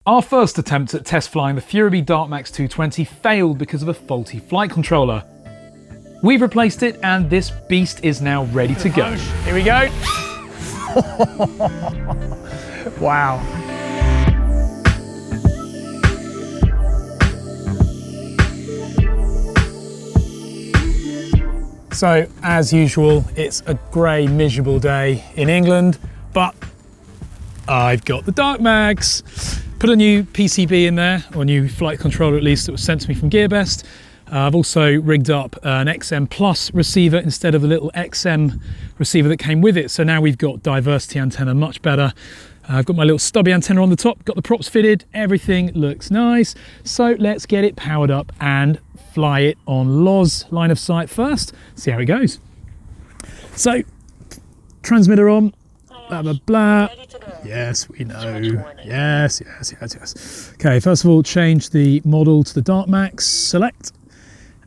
Our first attempt at test flying the FuriBee Darkmax 220 failed because of a faulty flight controller. We've replaced it and this beast is now ready to go. Here we go. Wow. So, as usual, it's a grey, miserable day in England, but I've got the Darkmax. Put a new PCB in there, or a new flight controller at least, that was sent to me from GearBest. I've also rigged up an XM Plus receiver instead of the little XM receiver that came with it. So now we've got diversity antenna, much better. I've got my little stubby antenna on the top, got the props fitted, everything looks nice. So let's get it powered up and fly it on LOS, line of sight first, see how it goes. So, transmitter on, blah, blah, blah. Yes, we know. Yes. Okay, first of all, change the model to the Darkmax, select,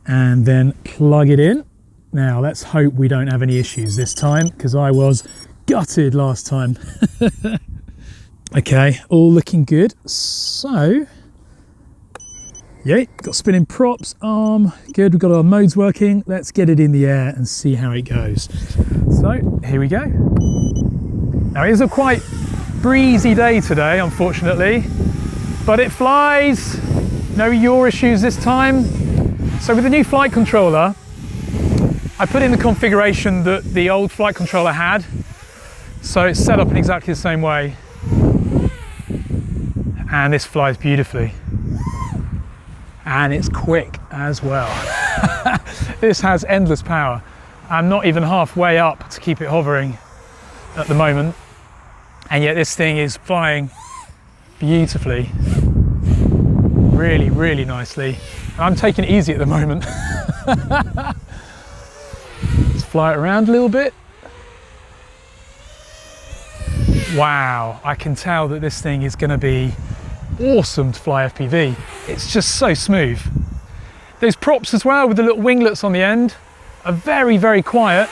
and then plug it in. Now, let's hope we don't have any issues this time, because I was gutted last time. Okay, all looking good. So, yeah, got spinning props, arm, good. We've got our modes working. Let's get it in the air and see how it goes. So, here we go. Now, it is a quite breezy day today, unfortunately, but it flies. No yaw issues this time. So with the new flight controller, I put in the configuration that the old flight controller had. So it's set up in exactly the same way. And this flies beautifully. And it's quick as well. This has endless power. I'm not even halfway up to keep it hovering at the moment. And yet this thing is flying beautifully. Really, really nicely. I'm taking it easy at the moment. Let's fly it around a little bit. Wow, I can tell that this thing is going to be awesome to fly FPV. It's just so smooth. Those props as well with the little winglets on the end are very, very quiet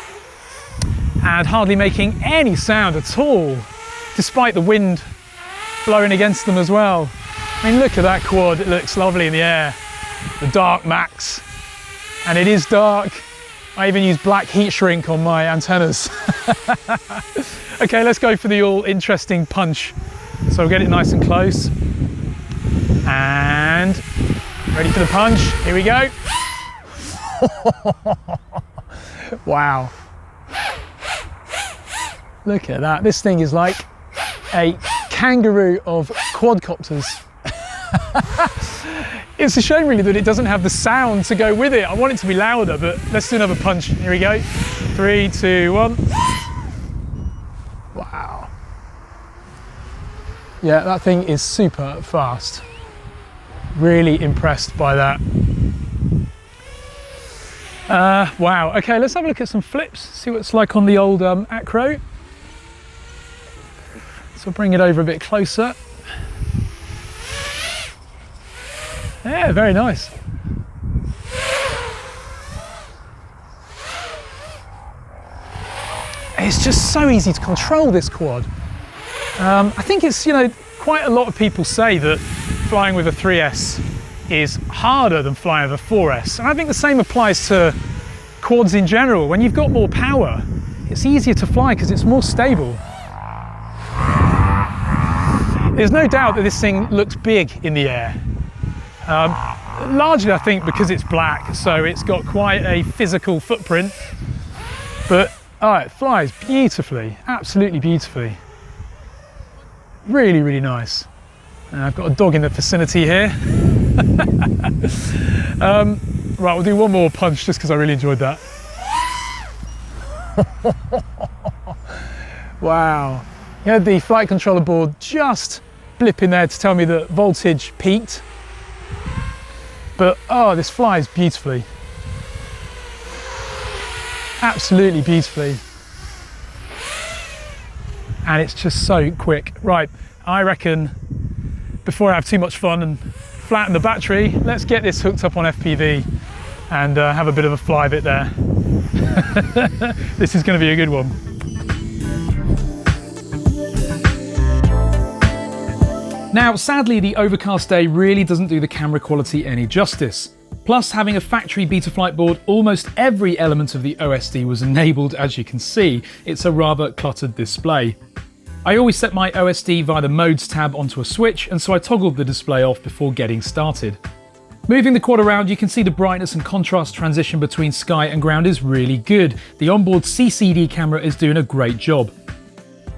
and hardly making any sound at all, despite the wind blowing against them as well. I mean, look at that quad, it looks lovely in the air. The Darkmax, and it is dark. I even use black heat shrink on my antennas. Okay, let's go for the all interesting punch. So we'll get it nice and close. And ready for the punch, here we go. Wow. Look at that, this thing is like a kangaroo of quadcopters. It's a shame really that it doesn't have the sound to go with it. I want it to be louder, but let's do another punch. Here we go. 3, 2, 1. Wow. Yeah, that thing is super fast. Really impressed by that. Wow, okay, let's have a look at some flips, see what it's like on the old Acro. So bring it over a bit closer. Yeah, very nice. It's just so easy to control this quad. I think it's, you know, quite a lot of people say that flying with a 3S is harder than flying with a 4S. And I think the same applies to quads in general. When you've got more power, it's easier to fly because it's more stable. There's no doubt that this thing looks big in the air. Largely I think because it's black, so it's got quite a physical footprint, but it flies beautifully, absolutely beautifully. Really, really nice. I've got a dog in the vicinity here. Right, we'll do one more punch just because I really enjoyed that. Wow. You had the flight controller board just blip in there to tell me that voltage peaked. But this flies beautifully. Absolutely beautifully. And it's just so quick. Right, I reckon before I have too much fun and flatten the battery, let's get this hooked up on FPV and have a bit of a fly bit there. This is going to be a good one. Now, sadly, the overcast day really doesn't do the camera quality any justice. Plus, having a factory Betaflight board, almost every element of the OSD was enabled, as you can see. It's a rather cluttered display. I always set my OSD via the Modes tab onto a switch, and so I toggled the display off before getting started. Moving the quad around, you can see the brightness and contrast transition between sky and ground is really good. The onboard CCD camera is doing a great job.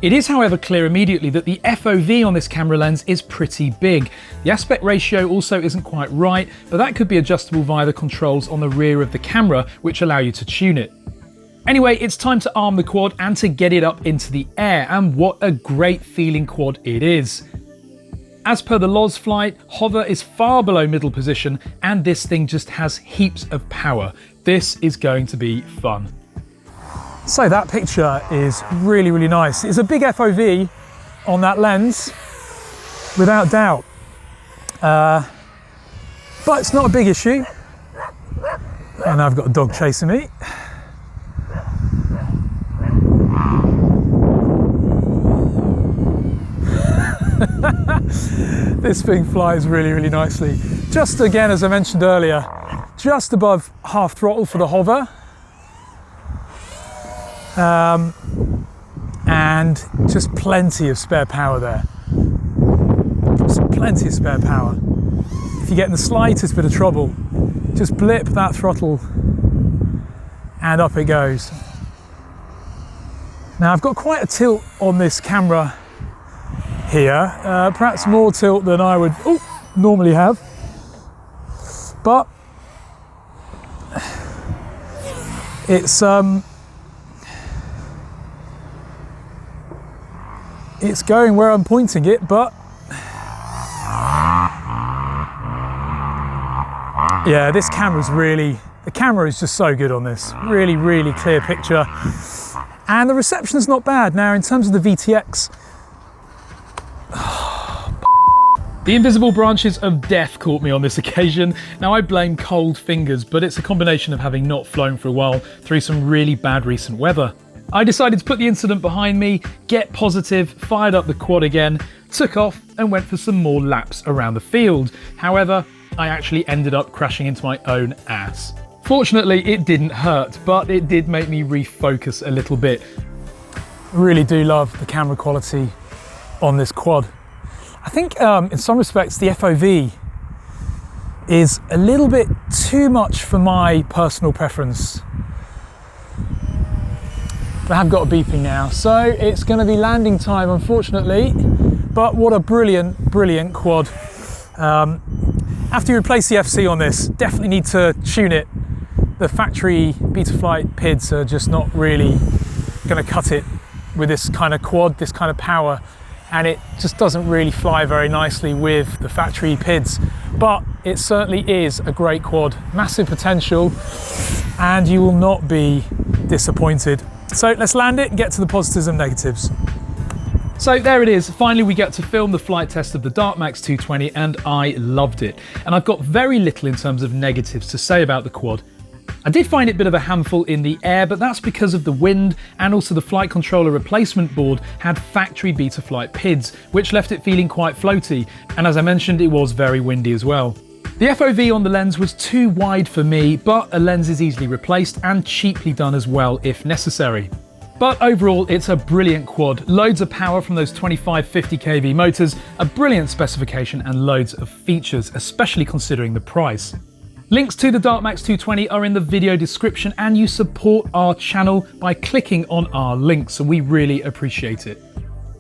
It is, however, clear immediately that the FOV on this camera lens is pretty big. The aspect ratio also isn't quite right, but that could be adjustable via the controls on the rear of the camera, which allow you to tune it. Anyway, it's time to arm the quad and to get it up into the air, and what a great feeling quad it is. As per the LOS flight, hover is far below middle position, and this thing just has heaps of power. This is going to be fun. So that picture is really, really nice. It's a big FOV on that lens, without doubt. But it's not a big issue. And I've got a dog chasing me. This thing flies really, really nicely. Just again, as I mentioned earlier, just above half throttle for the hover. And just plenty of spare power there. Just plenty of spare power. If you get in the slightest bit of trouble, just blip that throttle and up it goes. Now I've got quite a tilt on this camera here, perhaps more tilt than I would normally have, but it's going where I'm pointing it, but yeah, this camera's really, the camera is just so good on this. Really, really clear picture. And the reception is not bad. Now, in terms of the VTX, the invisible branches of death caught me on this occasion. Now, I blame cold fingers, but it's a combination of having not flown for a while through some really bad recent weather. I decided to put the incident behind me, get positive, fired up the quad again, took off and went for some more laps around the field. However, I actually ended up crashing into my own ass. Fortunately, it didn't hurt, but it did make me refocus a little bit. I really do love the camera quality on this quad. I think in some respects the FOV is a little bit too much for my personal preference. I have got a beeping now, so it's going to be landing time, unfortunately. But what a brilliant, brilliant quad. After you replace the FC on this, definitely need to tune it. The factory Betaflight PIDs are just not really going to cut it with this kind of quad, this kind of power, and it just doesn't really fly very nicely with the factory PIDs. But it certainly is a great quad, massive potential, and you will not be disappointed. So let's land it and get to the positives and negatives. So there it is, finally we get to film the flight test of the Darkmax 220 and I loved it. And I've got very little in terms of negatives to say about the quad. I did find it a bit of a handful in the air, but that's because of the wind, and also the flight controller replacement board had factory Betaflight PIDs, which left it feeling quite floaty, and as I mentioned, it was very windy as well. The FOV on the lens was too wide for me, but a lens is easily replaced and cheaply done as well if necessary. But overall, it's a brilliant quad, loads of power from those 25-50 kV motors, a brilliant specification and loads of features, especially considering the price. Links to the Darkmax 220 are in the video description, and you support our channel by clicking on our links, so we really appreciate it.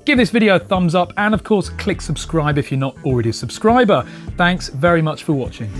Give this video a thumbs up and of course click subscribe if you're not already a subscriber. Thanks very much for watching.